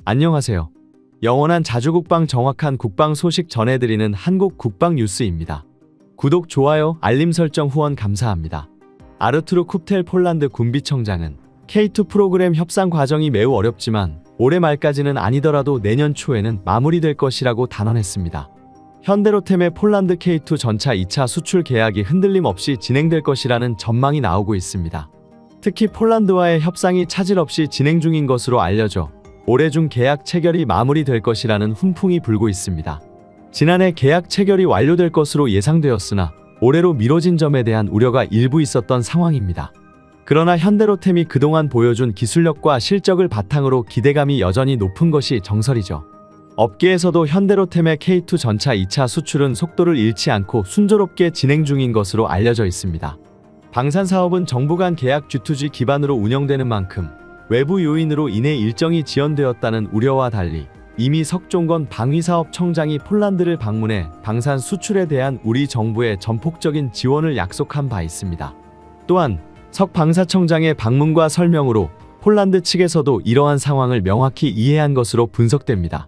안녕하세요. 영원한 자주국방 정확한 국방 소식 전해드리는 한국 국방 뉴스입니다. 구독, 좋아요, 알림 설정 후원 감사합니다. 아르투르 쿱텔 폴란드 군비청장은 K2 프로그램 협상 과정이 매우 어렵지만 올해 말까지는 아니더라도 내년 초에는 마무리될 것이라고 단언했습니다. 현대로템의 폴란드 K2 전차 2차 수출 계약이 흔들림 없이 진행될 것이라는 전망이 나오고 있습니다. 특히 폴란드와의 협상이 차질 없이 진행 중인 것으로 알려져 올해 중 계약 체결이 마무리될 것이라는 훈풍이 불고 있습니다. 지난해 계약 체결이 완료될 것으로 예상되었으나 올해로 미뤄진 점에 대한 우려가 일부 있었던 상황입니다. 그러나 현대로템이 그동안 보여준 기술력과 실적을 바탕으로 기대감이 여전히 높은 것이 정설이죠. 업계에서도 현대로템의 K2 전차 2차 수출은 속도를 잃지 않고 순조롭게 진행 중인 것으로 알려져 있습니다. 방산사업은 정부 간 계약 G2G 기반으로 운영되는 만큼 외부 요인으로 인해 일정이 지연되었다는 우려와 달리 이미 석종건 방위사업청장이 폴란드를 방문해 방산 수출에 대한 우리 정부의 전폭적인 지원을 약속한 바 있습니다. 또한 석 방사청장의 방문과 설명으로 폴란드 측에서도 이러한 상황을 명확히 이해한 것으로 분석됩니다.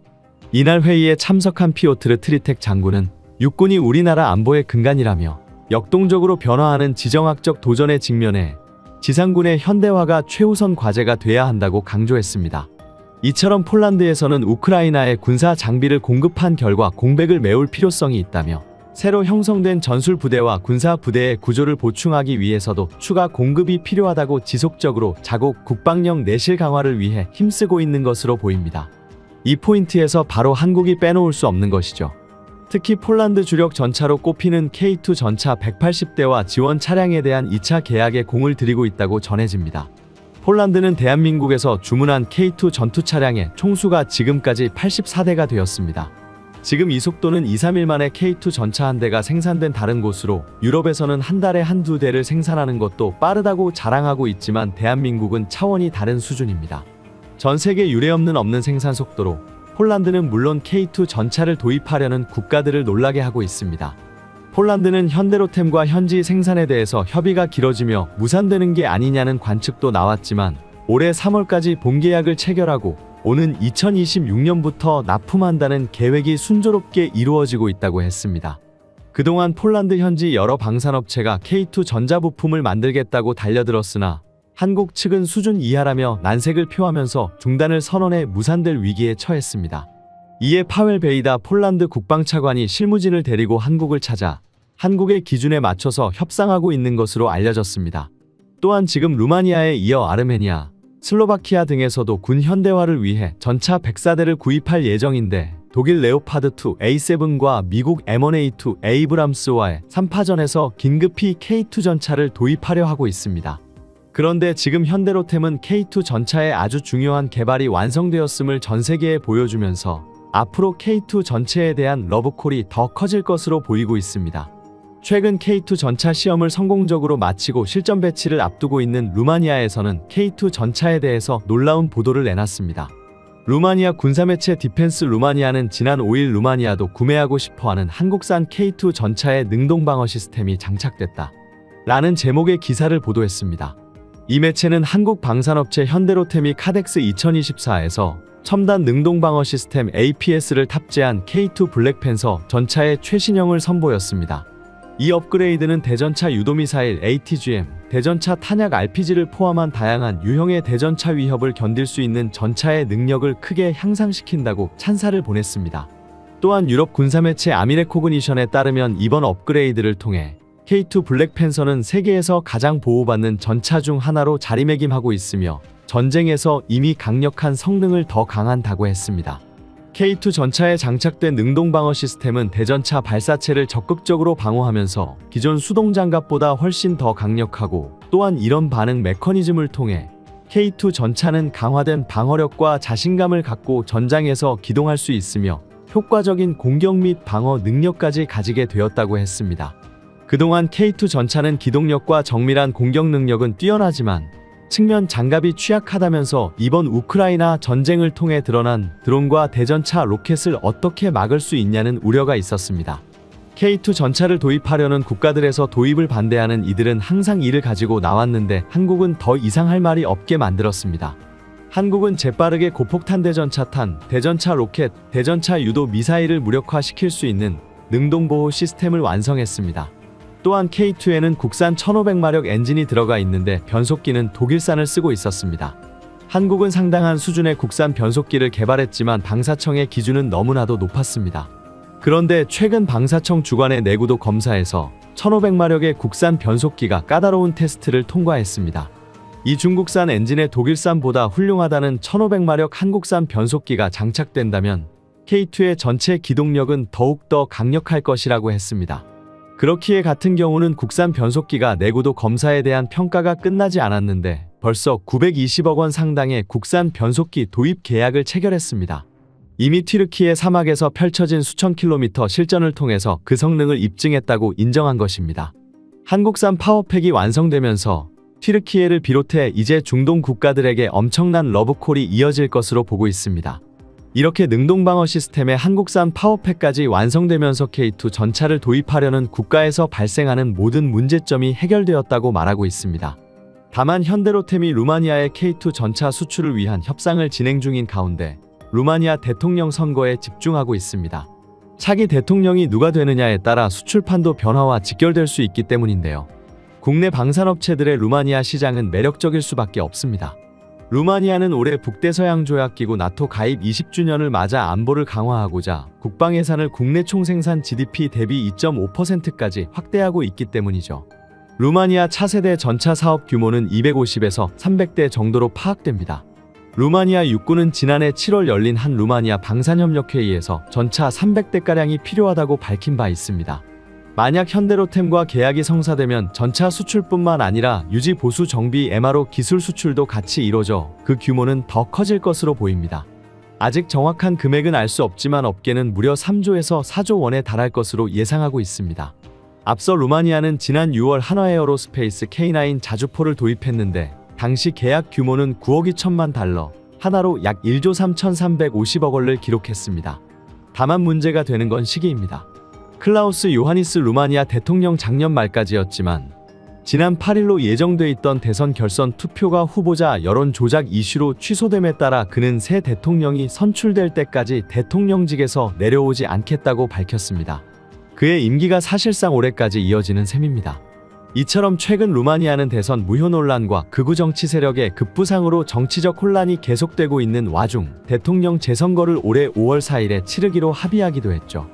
이날 회의에 참석한 피오트르 트리텍 장군은 육군이 우리나라 안보의 근간이라며 역동적으로 변화하는 지정학적 도전에 직면해 지상군의 현대화가 최우선 과제가 돼야 한다고 강조했습니다. 이처럼 폴란드에서는 우크라이나에 군사 장비를 공급한 결과 공백을 메울 필요성이 있다며 새로 형성된 전술부대와 군사부대의 구조를 보충하기 위해서도 추가 공급이 필요하다고 지속적으로 자국 국방력 내실 강화를 위해 힘쓰고 있는 것으로 보입니다. 이 포인트에서 바로 한국이 빼놓을 수 없는 것이죠. 특히 폴란드 주력 전차로 꼽히는 K2 전차 180대와 지원 차량에 대한 2차 계약에 공을 들이고 있다고 전해집니다. 폴란드는 대한민국에서 주문한 K2 전투 차량의 총수가 지금까지 84대가 되었습니다. 지금 이 속도는 2-3일 만에 K2 전차 한 대가 생산된 다른 곳으로 유럽에서는 한 달에 한두 대를 생산하는 것도 빠르다고 자랑하고 있지만 대한민국은 차원이 다른 수준입니다. 전 세계 유례없는 생산 속도로 폴란드는 물론 K2 전차를 도입하려는 국가들을 놀라게 하고 있습니다. 폴란드는 현대로템과 현지 생산에 대해서 협의가 길어지며 무산되는 게 아니냐는 관측도 나왔지만 올해 3월까지 본계약을 체결하고 오는 2026년부터 납품한다는 계획이 순조롭게 이루어지고 있다고 했습니다. 그동안 폴란드 현지 여러 방산업체가 K2 전자부품을 만들겠다고 달려들었으나 한국 측은 수준 이하라며 난색을 표하면서 중단을 선언해 무산될 위기에 처했습니다. 이에 파웰 베이다 폴란드 국방차관이 실무진을 데리고 한국을 찾아 한국의 기준에 맞춰서 협상하고 있는 것으로 알려졌습니다. 또한 지금 루마니아에 이어 아르메니아, 슬로바키아 등에서도 군 현대화를 위해 전차 104대를 구입할 예정인데 독일 레오파드2 A7과 미국 M1A2 에이브람스와의 3파전에서 긴급히 K2 전차를 도입하려 하고 있습니다. 그런데 지금 현대로템은 K2 전차의 아주 중요한 개발이 완성되었음을 전 세계에 보여주면서 앞으로 K2 전체에 대한 러브콜이 더 커질 것으로 보이고 있습니다. 최근 K2 전차 시험을 성공적으로 마치고 실전 배치를 앞두고 있는 루마니아에서는 K2 전차에 대해서 놀라운 보도를 내놨습니다. 루마니아 군사매체 디펜스 루마니아는 지난 5일 루마니아도 구매하고 싶어하는 한국산 K2 전차의 능동방어 시스템이 장착됐다 라는 제목의 기사를 보도했습니다. 이 매체는 한국 방산업체 현대로템이 카덱스 2024에서 첨단 능동방어 시스템 APS를 탑재한 K2 블랙팬서 전차의 최신형을 선보였습니다. 이 업그레이드는 대전차 유도미사일 ATGM, 대전차 탄약 RPG를 포함한 다양한 유형의 대전차 위협을 견딜 수 있는 전차의 능력을 크게 향상시킨다고 찬사를 보냈습니다. 또한 유럽 군사매체 아미레코그니션에 따르면 이번 업그레이드를 통해 K2 블랙팬서는 세계에서 가장 보호받는 전차 중 하나로 자리매김하고 있으며 전쟁에서 이미 강력한 성능을 더 강한다고 했습니다. K2 전차에 장착된 능동방어 시스템은 대전차 발사체를 적극적으로 방어하면서 기존 수동장갑보다 훨씬 더 강력하고 또한 이런 반응 메커니즘을 통해 K2 전차는 강화된 방어력과 자신감을 갖고 전장에서 기동할 수 있으며 효과적인 공격 및 방어 능력까지 가지게 되었다고 했습니다. 그동안 K2 전차는 기동력과 정밀한 공격 능력은 뛰어나지만 측면 장갑이 취약하다면서 이번 우크라이나 전쟁을 통해 드러난 드론과 대전차 로켓을 어떻게 막을 수 있냐는 우려가 있었습니다. K2 전차를 도입하려는 국가들에서 도입을 반대하는 이들은 항상 이를 가지고 나왔는데 한국은 더 이상 할 말이 없게 만들었습니다. 한국은 재빠르게 고폭탄 대전차탄, 대전차 로켓, 대전차 유도 미사일을 무력화시킬 수 있는 능동보호 시스템을 완성했습니다. 또한 K2에는 국산 1500마력 엔진이 들어가 있는데 변속기는 독일산을 쓰고 있었습니다. 한국은 상당한 수준의 국산 변속기를 개발했지만 방사청의 기준은 너무나도 높았습니다. 그런데 최근 방사청 주관의 내구도 검사에서 1500마력의 국산 변속기가 까다로운 테스트를 통과했습니다. 이 중국산 엔진의 독일산보다 훌륭하다는 1500마력 한국산 변속기가 장착된다면 K2의 전체 기동력은 더욱더 강력할 것이라고 했습니다. 그렇기에 같은 경우는 국산 변속기가 내구도 검사에 대한 평가가 끝나지 않았는데 벌써 920억 원 상당의 국산 변속기 도입 계약을 체결했습니다. 이미 튀르키예 사막에서 펼쳐진 수천 킬로미터 실전을 통해서 그 성능을 입증했다고 인정한 것입니다. 한국산 파워팩이 완성되면서 튀르키예를 비롯해 이제 중동 국가들에게 엄청난 러브콜이 이어질 것으로 보고 있습니다. 이렇게 능동방어 시스템의 한국산 파워팩까지 완성되면서 K2 전차를 도입하려는 국가에서 발생하는 모든 문제점이 해결되었다고 말하고 있습니다. 다만 현대로템이 루마니아의 K2 전차 수출을 위한 협상을 진행 중인 가운데 루마니아 대통령 선거에 집중하고 있습니다. 차기 대통령이 누가 되느냐에 따라 수출판도 변화와 직결될 수 있기 때문인데요. 국내 방산업체들의 루마니아 시장은 매력적일 수밖에 없습니다. 루마니아는 올해 북대서양조약기구 나토 가입 20주년을 맞아 안보를 강화하고자 국방 예산을 국내 총생산 GDP 대비 2.5%까지 확대하고 있기 때문이죠. 루마니아 차세대 전차 사업 규모는 250에서 300대 정도로 파악됩니다. 루마니아 육군은 지난해 7월 열린 한 루마니아 방산협력회의에서 전차 300대가량이 필요하다고 밝힌 바 있습니다. 만약 현대로템과 계약이 성사되면 전차 수출뿐만 아니라 유지 보수 정비 MRO 기술 수출도 같이 이뤄져 그 규모는 더 커질 것으로 보입니다. 아직 정확한 금액은 알 수 없지만 업계는 무려 3조에서 4조 원에 달할 것으로 예상하고 있습니다. 앞서 루마니아는 지난 6월 한화에어로스페이스 K9 자주포를 도입했는데 당시 계약 규모는 9억 2천만 달러, 하나로 약 1조 3,350억 원을 기록했습니다. 다만 문제가 되는 건 시기입니다. 클라우스 요하니스 루마니아 대통령 작년 말까지였지만 지난 8일로 예정돼 있던 대선 결선 투표가 후보자 여론 조작 이슈로 취소됨에 따라 그는 새 대통령이 선출될 때까지 대통령직에서 내려오지 않겠다고 밝혔습니다. 그의 임기가 사실상 올해까지 이어지는 셈입니다. 이처럼 최근 루마니아는 대선 무효 논란과 극우 정치 세력의 급부상으로 정치적 혼란이 계속되고 있는 와중 대통령 재선거를 올해 5월 4일에 치르기로 합의하기도 했죠.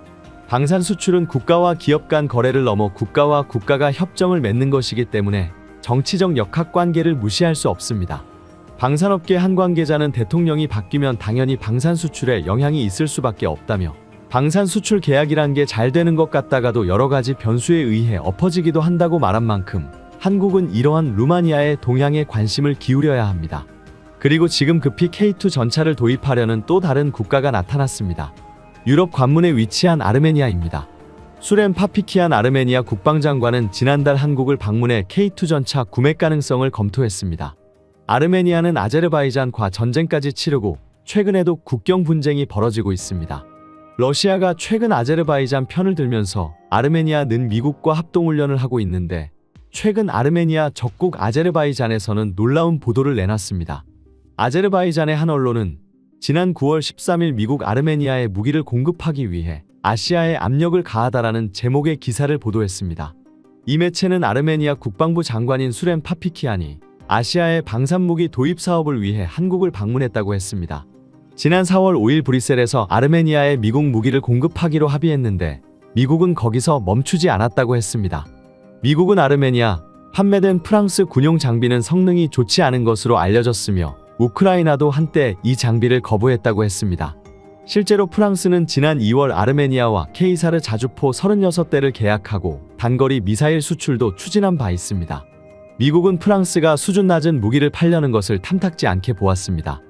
방산 수출은 국가와 기업 간 거래를 넘어 국가와 국가가 협정을 맺는 것이기 때문에 정치적 역학관계를 무시할 수 없습니다. 방산업계 한 관계자는 대통령이 바뀌면 당연히 방산 수출에 영향이 있을 수밖에 없다며 방산 수출 계약이란 게 잘 되는 것 같다가도 여러 가지 변수에 의해 엎어지기도 한다고 말한 만큼 한국은 이러한 루마니아의 동향에 관심을 기울여야 합니다. 그리고 지금 급히 K2 전차를 도입하려는 또 다른 국가가 나타났습니다. 유럽 관문에 위치한 아르메니아입니다. 수렘 파피키안 아르메니아 국방장관은 지난달 한국을 방문해 K2 전차 구매 가능성을 검토했습니다. 아르메니아는 아제르바이잔과 전쟁까지 치르고 최근에도 국경 분쟁이 벌어지고 있습니다. 러시아가 최근 아제르바이잔 편을 들면서 아르메니아는 미국과 합동훈련을 하고 있는데 최근 아르메니아 적국 아제르바이잔에서는 놀라운 보도를 내놨습니다. 아제르바이잔의 한 언론은 지난 9월 13일 미국 아르메니아에 무기를 공급하기 위해 아시아에 압력을 가하다라는 제목의 기사를 보도했습니다. 이 매체는 아르메니아 국방부 장관인 수렘 파피키안이 아시아의 방산무기 도입 사업을 위해 한국을 방문했다고 했습니다. 지난 4월 5일 브뤼셀에서 아르메니아에 미국 무기를 공급하기로 합의했는데 미국은 거기서 멈추지 않았다고 했습니다. 미국은 아르메니아 판매된 프랑스 군용 장비는 성능이 좋지 않은 것으로 알려졌으며 우크라이나도 한때 이 장비를 거부했다고 했습니다. 실제로 프랑스는 지난 2월 아르메니아와 케이사르 자주포 36대를 계약하고 단거리 미사일 수출도 추진한 바 있습니다. 미국은 프랑스가 수준 낮은 무기를 팔려는 것을 탐탁지 않게 보았습니다.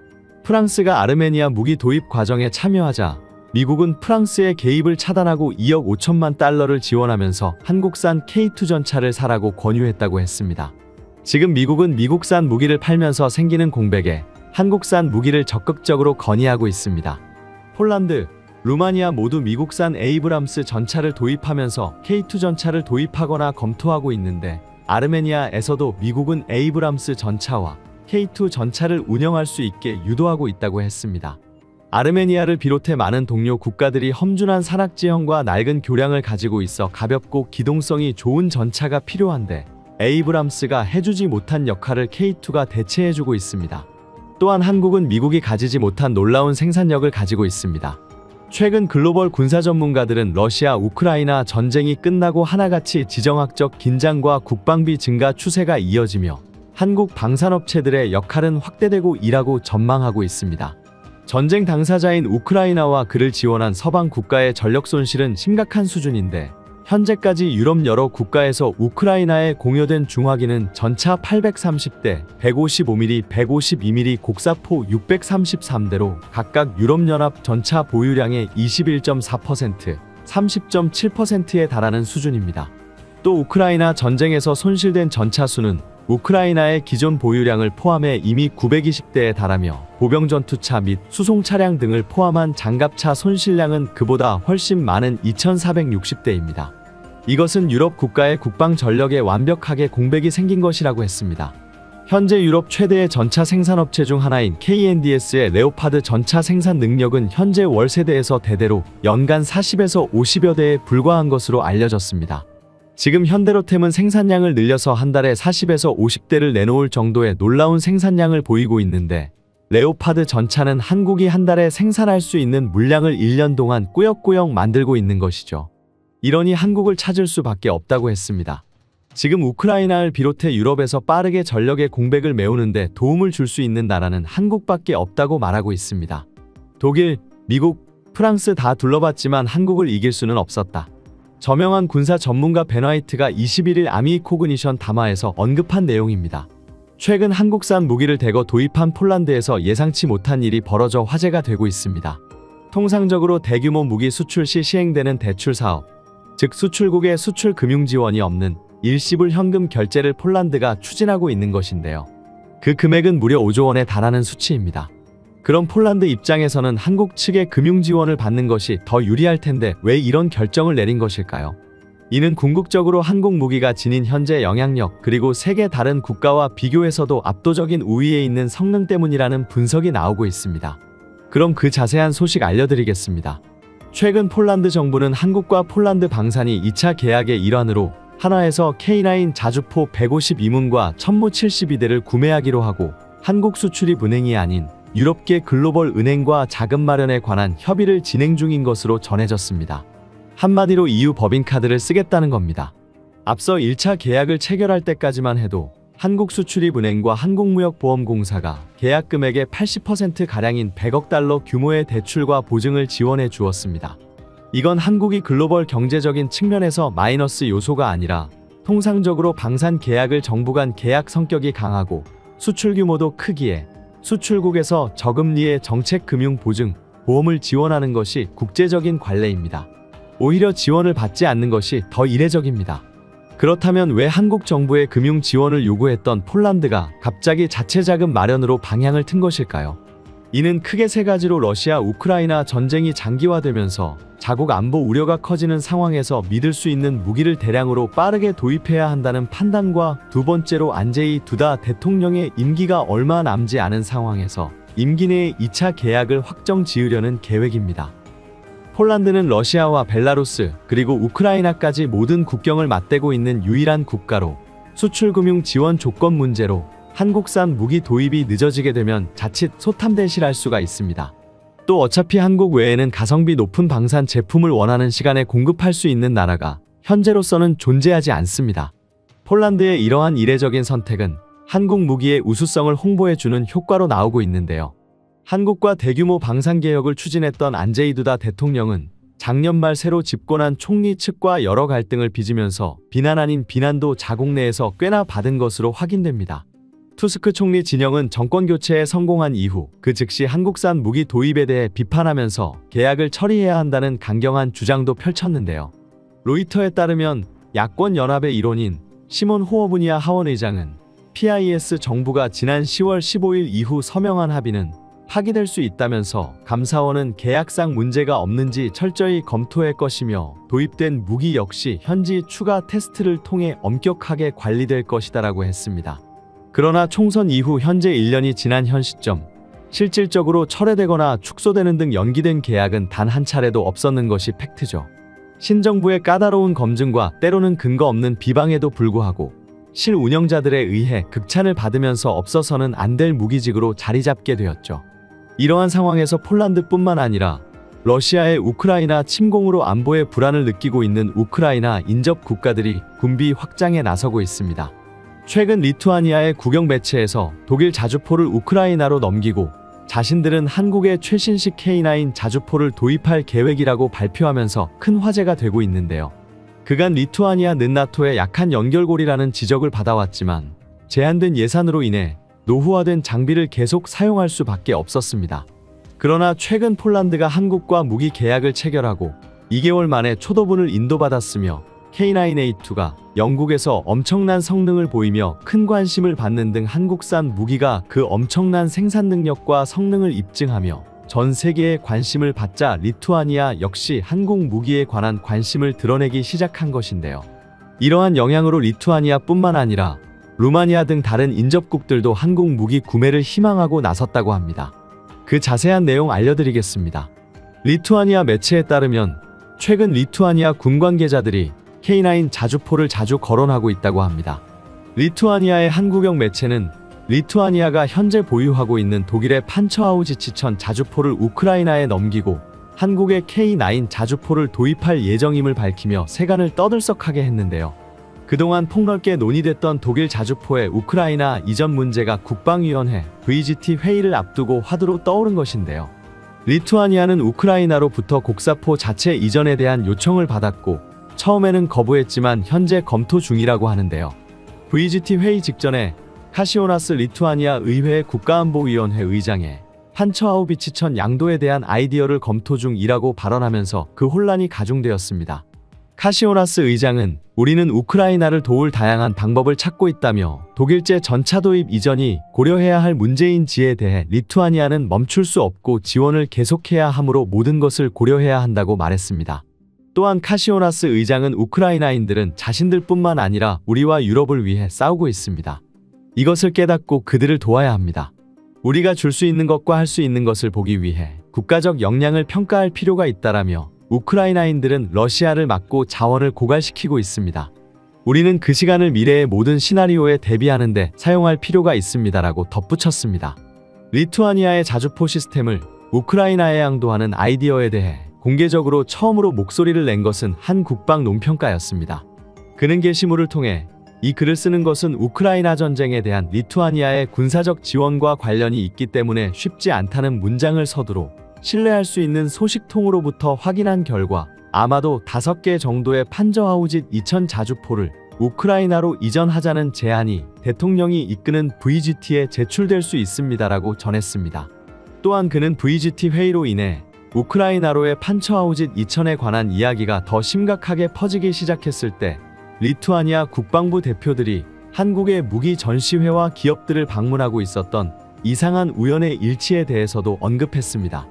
프랑스가 아르메니아 무기 도입 과정에 참여하자 미국은 프랑스의 개입을 차단하고 2억 5천만 달러를 지원하면서 한국산 K2 전차를 사라고 권유했다고 했습니다. 지금 미국은 미국산 무기를 팔면서 생기는 공백에 한국산 무기를 적극적으로 건의하고 있습니다. 폴란드, 루마니아 모두 미국산 에이브람스 전차를 도입하면서 K2 전차를 도입하거나 검토하고 있는데 아르메니아에서도 미국은 에이브람스 전차와 K2 전차를 운영할 수 있게 유도하고 있다고 했습니다. 아르메니아를 비롯해 많은 동료 국가들이 험준한 산악지형과 낡은 교량을 가지고 있어 가볍고 기동성이 좋은 전차가 필요한데 에이브람스가 해주지 못한 역할을 K2가 대체해주고 있습니다. 또한 한국은 미국이 가지지 못한 놀라운 생산력을 가지고 있습니다. 최근 글로벌 군사 전문가들은 러시아 우크라이나 전쟁이 끝나고 하나같이 지정학적 긴장과 국방비 증가 추세가 이어지며 한국 방산업체들의 역할은 확대되고 이라고 전망하고 있습니다. 전쟁 당사자인 우크라이나와 그를 지원한 서방 국가의 전력 손실은 심각한 수준인데 현재까지 유럽 여러 국가에서 우크라이나에 공여된 중화기는 전차 830대, 155mm, 152mm 곡사포 633대로 각각 유럽연합 전차 보유량의 21.4%, 30.7%에 달하는 수준입니다. 또 우크라이나 전쟁에서 손실된 전차 수는 우크라이나의 기존 보유량을 포함해 이미 920대에 달하며 보병전투차 및 수송차량 등을 포함한 장갑차 손실량은 그보다 훨씬 많은 2460대입니다. 이것은 유럽 국가의 국방 전력에 완벽하게 공백이 생긴 것이라고 했습니다. 현재 유럽 최대의 전차 생산업체 중 하나인 KNDS의 레오파드 전차 생산 능력은 현재 월세대에서 대대로 연간 40에서 50여 대에 불과한 것으로 알려졌습니다. 지금 현대로템은 생산량을 늘려서 한 달에 40에서 50대를 내놓을 정도의 놀라운 생산량을 보이고 있는데 레오파드 전차는 한국이 한 달에 생산할 수 있는 물량을 1년 동안 꾸역꾸역 만들고 있는 것이죠. 이러니 한국을 찾을 수밖에 없다고 했습니다. 지금 우크라이나를 비롯해 유럽에서 빠르게 전력의 공백을 메우는데 도움을 줄 수 있는 나라는 한국밖에 없다고 말하고 있습니다. 독일, 미국, 프랑스 다 둘러봤지만 한국을 이길 수는 없었다. 저명한 군사 전문가 벤 화이트가 21일 아미코그니션 담화에서 언급한 내용입니다. 최근 한국산 무기를 대거 도입한 폴란드에서 예상치 못한 일이 벌어져 화제가 되고 있습니다. 통상적으로 대규모 무기 수출 시 시행되는 대출 사업, 즉 수출국의 수출 금융 지원이 없는 일시불 현금 결제를 폴란드가 추진하고 있는 것인데요. 그 금액은 무려 5조 원에 달하는 수치입니다. 그럼 폴란드 입장에서는 한국 측의 금융 지원을 받는 것이 더 유리할 텐데 왜 이런 결정을 내린 것일까요? 이는 궁극적으로 한국 무기가 지닌 현재 영향력 그리고 세계 다른 국가와 비교해서도 압도적인 우위에 있는 성능 때문이라는 분석이 나오고 있습니다. 그럼 그 자세한 소식 알려드리겠습니다. 최근 폴란드 정부는 한국과 폴란드 방산이 2차 계약의 일환으로 한화에서 K9 자주포 152문과 천무 72대를 구매하기로 하고 한국 수출입 은행이 아닌 유럽계 글로벌 은행과 자금 마련에 관한 협의를 진행 중인 것으로 전해졌습니다. 한마디로 EU 법인카드를 쓰겠다는 겁니다. 앞서 1차 계약을 체결할 때까지만 해도 한국수출입은행과 한국무역보험공사가 계약 금액의 80%가량인 100억 달러 규모의 대출과 보증을 지원해 주었습니다. 이건 한국이 글로벌 경제적인 측면에서 마이너스 요소가 아니라 통상적으로 방산 계약을 정부 간 계약 성격이 강하고 수출 규모도 크기에 수출국에서 저금리의 정책 금융 보증, 보험을 지원하는 것이 국제적인 관례입니다. 오히려 지원을 받지 않는 것이 더 이례적입니다. 그렇다면 왜 한국 정부의 금융 지원을 요구했던 폴란드가 갑자기 자체 자금 마련으로 방향을 튼 것일까요? 이는 크게 세 가지로 러시아 우크라이나 전쟁이 장기화되면서 자국 안보 우려가 커지는 상황에서 믿을 수 있는 무기를 대량으로 빠르게 도입해야 한다는 판단과 두 번째로 안제이 두다 대통령의 임기가 얼마 남지 않은 상황에서 임기 내에 2차 계약을 확정 지으려는 계획입니다. 폴란드는 러시아와 벨라루스 그리고 우크라이나까지 모든 국경을 맞대고 있는 유일한 국가로 수출금융 지원 조건 문제로 한국산 무기 도입이 늦어지게 되면 자칫 소탐대실할 수가 있습니다. 또 어차피 한국 외에는 가성비 높은 방산 제품을 원하는 시간에 공급할 수 있는 나라가 현재로서는 존재하지 않습니다. 폴란드의 이러한 이례적인 선택은 한국 무기의 우수성을 홍보해주는 효과로 나오고 있는데요. 한국과 대규모 방산개혁을 추진했던 안제이 두다 대통령은 작년 말 새로 집권한 총리 측과 여러 갈등을 빚으면서 비난 아닌 비난도 자국 내에서 꽤나 받은 것으로 확인됩니다. 투스크 총리 진영은 정권교체에 성공한 이후 그 즉시 한국산 무기 도입에 대해 비판하면서 계약을 처리해야 한다는 강경한 주장도 펼쳤는데요. 로이터에 따르면 야권연합의 일원인 시몬 호어브니아 하원 의장은 PIS 정부가 지난 10월 15일 이후 서명한 합의는 파기될 수 있다면서 감사원은 계약상 문제가 없는지 철저히 검토할 것이며 도입된 무기 역시 현지 추가 테스트를 통해 엄격하게 관리될 것이다라고 했습니다. 그러나 총선 이후 현재 1년이 지난 현 시점, 실질적으로 철회되거나 축소되는 등 연기된 계약은 단 한 차례도 없었는 것이 팩트죠. 신정부의 까다로운 검증과 때로는 근거 없는 비방에도 불구하고 실운영자들에 의해 극찬을 받으면서 없어서는 안 될 무기직으로 자리 잡게 되었죠. 이러한 상황에서 폴란드뿐만 아니라 러시아의 우크라이나 침공으로 안보의 불안을 느끼고 있는 우크라이나 인접 국가들이 군비 확장에 나서고 있습니다. 최근 리투아니아의 국영 매체에서 독일 자주포를 우크라이나로 넘기고 자신들은 한국의 최신식 K9 자주포를 도입할 계획이라고 발표하면서 큰 화제가 되고 있는데요. 그간 리투아니아는 나토의 약한 연결고리라는 지적을 받아왔지만 제한된 예산으로 인해 노후화된 장비를 계속 사용할 수밖에 없었습니다. 그러나 최근 폴란드가 한국과 무기 계약을 체결하고 2개월 만에 초도분을 인도받았으며 K9A2가 영국에서 엄청난 성능을 보이며 큰 관심을 받는 등 한국산 무기가 그 엄청난 생산 능력과 성능을 입증하며 전 세계의 관심을 받자 리투아니아 역시 한국 무기에 관한 관심을 드러내기 시작한 것인데요. 이러한 영향으로 리투아니아뿐만 아니라 루마니아 등 다른 인접국들도 한국 무기 구매를 희망하고 나섰다고 합니다. 그 자세한 내용 알려드리겠습니다. 리투아니아 매체에 따르면 최근 리투아니아 군 관계자들이 K9 자주포를 자주 거론하고 있다고 합니다. 리투아니아의 한국형 매체는 리투아니아가 현재 보유하고 있는 독일의 판처하우지치-1000 자주포를 우크라이나에 넘기고 한국의 K9 자주포를 도입할 예정임을 밝히며 세간을 떠들썩하게 했는데요. 그동안 폭넓게 논의됐던 독일 자주포의 우크라이나 이전 문제가 국방위원회 VGT 회의를 앞두고 화두로 떠오른 것인데요. 리투아니아는 우크라이나로부터 곡사포 자체 이전에 대한 요청을 받았고 처음에는 거부했지만 현재 검토 중이라고 하는데요. VGT 회의 직전에 카시오나스 리투아니아 의회 국가안보위원회 의장에 판처하우비치-1000 양도에 대한 아이디어를 검토 중이라고 발언하면서 그 혼란이 가중되었습니다. 카시오나스 의장은 우리는 우크라이나를 도울 다양한 방법을 찾고 있다며 독일제 전차 도입 이전이 고려해야 할 문제인지에 대해 리투아니아는 멈출 수 없고 지원을 계속해야 하므로 모든 것을 고려해야 한다고 말했습니다. 또한 카시오나스 의장은 우크라이나인들은 자신들뿐만 아니라 우리와 유럽을 위해 싸우고 있습니다. 이것을 깨닫고 그들을 도와야 합니다. 우리가 줄 수 있는 것과 할 수 있는 것을 보기 위해 국가적 역량을 평가할 필요가 있다라며 우크라이나인들은 러시아를 막고 자원을 고갈시키고 있습니다. 우리는 그 시간을 미래의 모든 시나리오에 대비하는 데 사용할 필요가 있습니다라고 덧붙였습니다. 리투아니아의 자주포 시스템을 우크라이나에 양도하는 아이디어에 대해 공개적으로 처음으로 목소리를 낸 것은 한 국방 논평가였습니다. 그는 게시물을 통해 이 글을 쓰는 것은 우크라이나 전쟁에 대한 리투아니아의 군사적 지원과 관련이 있기 때문에 쉽지 않다는 문장을 서두로 신뢰할 수 있는 소식통으로부터 확인한 결과 아마도 5개 정도의 판저하우짓-2000 자주포를 우크라이나로 이전하자는 제안이 대통령이 이끄는 VGT에 제출될 수 있습니다라고 전했습니다. 또한 그는 VGT 회의로 인해 우크라이나로의 판처하우짓-2000에 관한 이야기가 더 심각하게 퍼지기 시작했을 때 리투아니아 국방부 대표들이 한국의 무기 전시회와 기업들을 방문하고 있었던 이상한 우연의 일치에 대해서도 언급했습니다.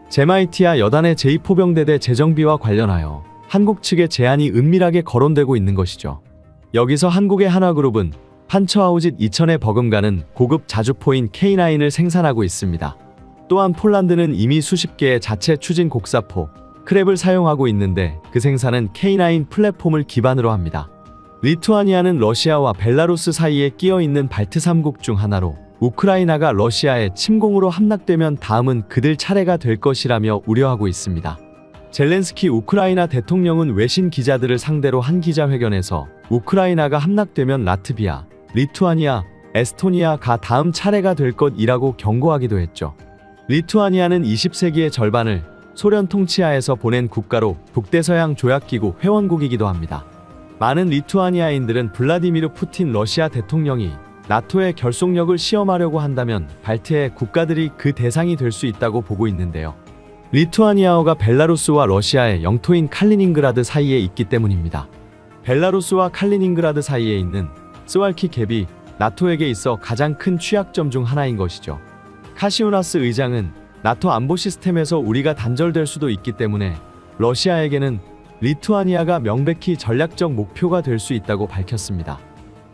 제마이티아 여단의 제2포병대대 재정비와 관련하여 한국 측의 제안이 은밀하게 거론되고 있는 것이죠. 여기서 한국의 한화그룹은 판처하우짓-2000에 버금가는 고급 자주포인 K9을 생산하고 있습니다. 또한 폴란드는 이미 수십 개의 자체 추진 곡사포, 크랩을 사용하고 있는데 그 생산은 K9 플랫폼을 기반으로 합니다. 리투아니아는 러시아와 벨라루스 사이에 끼어있는 발트 3국 중 하나로 우크라이나가 러시아의 침공으로 함락되면 다음은 그들 차례가 될 것이라며 우려하고 있습니다. 젤렌스키 우크라이나 대통령은 외신 기자들을 상대로 한 기자회견에서 우크라이나가 함락되면 라트비아, 리투아니아, 에스토니아가 다음 차례가 될 것이라고 경고하기도 했죠. 리투아니아는 20세기의 절반을 소련 통치하에서 보낸 국가로 북대서양 조약기구 회원국이기도 합니다. 많은 리투아니아인들은 블라디미르 푸틴 러시아 대통령이 나토의 결속력을 시험하려고 한다면 발트의 국가들이 그 대상이 될 수 있다고 보고 있는데요. 리투아니아어가 벨라루스와 러시아의 영토인 칼리닝그라드 사이에 있기 때문입니다. 벨라루스와 칼리닝그라드 사이에 있는 스왈키 갭이 나토에게 있어 가장 큰 취약점 중 하나인 것이죠. 카시오나스 의장은 나토 안보 시스템에서 우리가 단절될 수도 있기 때문에 러시아에게는 리투아니아가 명백히 전략적 목표가 될 수 있다고 밝혔습니다.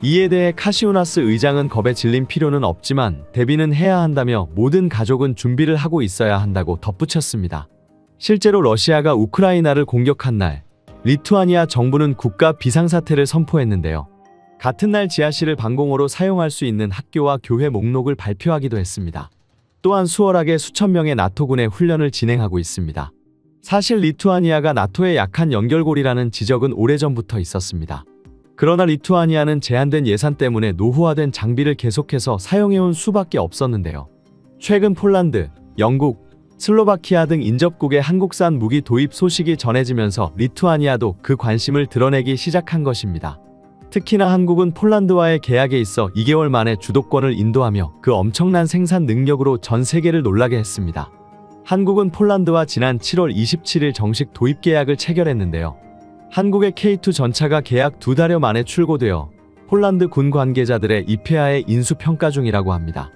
이에 대해 카시우나스 의장은 겁에 질린 필요는 없지만 대비는 해야 한다며 모든 가족은 준비를 하고 있어야 한다고 덧붙였습니다. 실제로 러시아가 우크라이나를 공격한 날 리투아니아 정부는 국가 비상사태를 선포했는데요. 같은 날 지하실을 방공호로 사용할 수 있는 학교와 교회 목록을 발표하기도 했습니다. 또한 수월하게 수천 명의 나토군의 훈련을 진행하고 있습니다. 사실 리투아니아가 나토의 약한 연결고리라는 지적은 오래전부터 있었습니다. 그러나 리투아니아는 제한된 예산 때문에 노후화된 장비를 계속해서 사용해온 수밖에 없었는데요. 최근 폴란드, 영국, 슬로바키아 등 인접국의 한국산 무기 도입 소식이 전해지면서 리투아니아도 그 관심을 드러내기 시작한 것입니다. 특히나 한국은 폴란드와의 계약에 있어 2개월 만에 주도권을 인도하며 그 엄청난 생산 능력으로 전 세계를 놀라게 했습니다. 한국은 폴란드와 지난 7월 27일 정식 도입 계약을 체결했는데요. 한국의 K2 전차가 계약 2달여 만에 출고되어 폴란드 군 관계자들의 입회하에 인수평가 중이라고 합니다.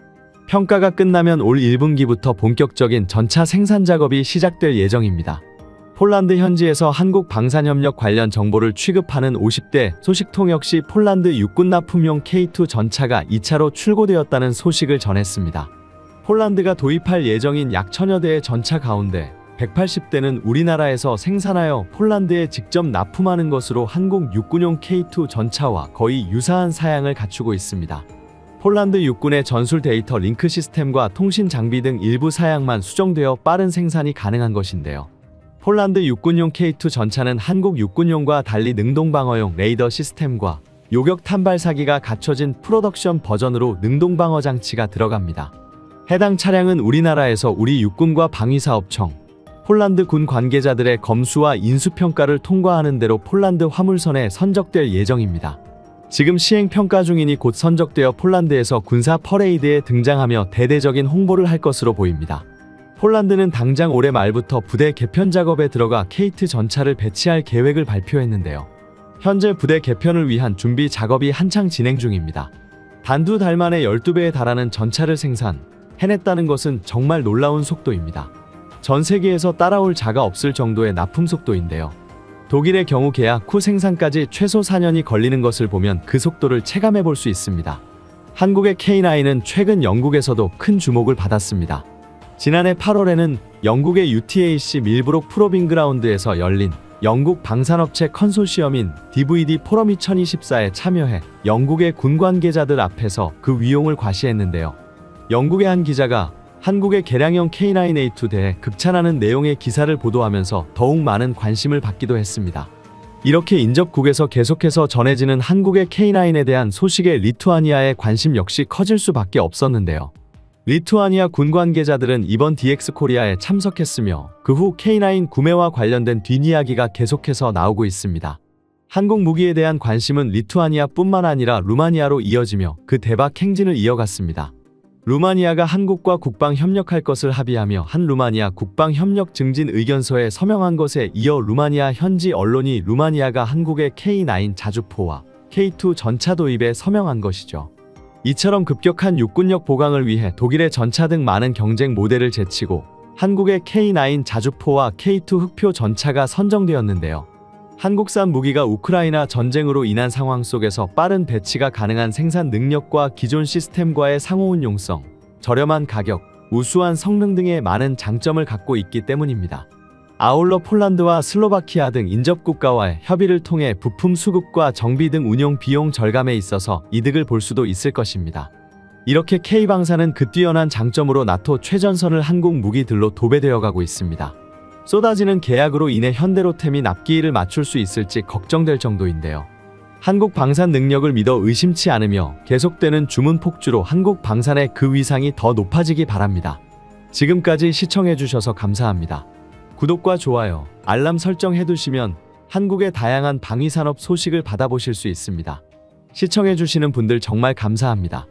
평가가 끝나면 올 1분기부터 본격적인 전차 생산 작업이 시작될 예정입니다. 폴란드 현지에서 한국 방산협력 관련 정보를 취급하는 50대 소식통 역시 폴란드 육군 납품용 K2 전차가 2차로 출고되었다는 소식을 전했습니다. 폴란드가 도입할 예정인 약 1000여 대의 전차 가운데 180대는 우리나라에서 생산하여 폴란드에 직접 납품하는 것으로 한국 육군용 K2 전차와 거의 유사한 사양을 갖추고 있습니다. 폴란드 육군의 전술 데이터 링크 시스템과 통신 장비 등 일부 사양만 수정되어 빠른 생산이 가능한 것인데요. 폴란드 육군용 K2 전차는 한국 육군용과 달리 능동방어용 레이더 시스템과 요격 탄발사기가 갖춰진 프로덕션 버전으로 능동방어 장치가 들어갑니다. 해당 차량은 우리나라에서 우리 육군과 방위사업청, 폴란드 군 관계자들의 검수와 인수평가를 통과하는 대로 폴란드 화물선에 선적될 예정입니다. 지금 시행평가 중이니 곧 선적되어 폴란드에서 군사 퍼레이드에 등장하며 대대적인 홍보를 할 것으로 보입니다. 폴란드는 당장 올해 말부터 부대 개편 작업에 들어가 K2 전차를 배치할 계획을 발표했는데요. 현재 부대 개편을 위한 준비 작업이 한창 진행 중입니다. 단 2달 만에 12배에 달하는 전차를 생산해냈다는 것은 정말 놀라운 속도입니다. 전 세계에서 따라올 자가 없을 정도의 납품 속도인데요. 독일의 경우 계약 후 생산까지 최소 4년이 걸리는 것을 보면 그 속도를 체감해 볼 수 있습니다. 한국의 K9은 최근 영국에서도 큰 주목을 받았습니다. 지난해 8월에는 영국의 UTAC 밀브록 프로빙 그라운드에서 열린 영국 방산업체 컨소시엄인 DVD 포럼 2024에 참여해 영국의 군 관계자들 앞에서 그 위용을 과시했는데요. 영국의 한 기자가 한국의 개량형 K9A2 대해 극찬하는 내용의 기사를 보도하면서 더욱 많은 관심을 받기도 했습니다. 이렇게 인접국에서 계속해서 전해지는 한국의 K9에 대한 소식에 리투아니아의 관심 역시 커질 수밖에 없었는데요. 리투아니아 군 관계자들은 이번 DX 코리아에 참석했으며 그 후 K9 구매와 관련된 뒷이야기가 계속해서 나오고 있습니다. 한국 무기에 대한 관심은 리투아니아뿐만 아니라 루마니아로 이어지며 그 대박 행진을 이어갔습니다. 루마니아가 한국과 국방 협력할 것을 합의하며 한 루마니아 국방 협력 증진 의견서에 서명한 것에 이어 루마니아 현지 언론이 루마니아가 한국의 K9 자주포와 K2 전차 도입에 서명한 것이죠. 이처럼 급격한 육군력 보강을 위해 독일의 전차 등 많은 경쟁 모델을 제치고 한국의 K9 자주포와 K2 흑표 전차가 선정되었는데요. 한국산 무기가 우크라이나 전쟁으로 인한 상황 속에서 빠른 배치가 가능한 생산 능력과 기존 시스템과의 상호운용성, 저렴한 가격, 우수한 성능 등의 많은 장점을 갖고 있기 때문입니다. 아울러 폴란드와 슬로바키아 등 인접국가와의 협의를 통해 부품 수급과 정비 등 운용 비용 절감에 있어서 이득을 볼 수도 있을 것입니다. 이렇게 K방산은 그 뛰어난 장점으로 나토 최전선을 한국 무기들로 도배되어 가고 있습니다. 쏟아지는 계약으로 인해 현대로템이 납기일을 맞출 수 있을지 걱정될 정도인데요. 한국 방산 능력을 믿어 의심치 않으며 계속되는 주문 폭주로 한국 방산의 그 위상이 더 높아지기 바랍니다. 지금까지 시청해주셔서 감사합니다. 구독과 좋아요, 알람 설정 해두시면 한국의 다양한 방위산업 소식을 받아보실 수 있습니다. 시청해주시는 분들 정말 감사합니다.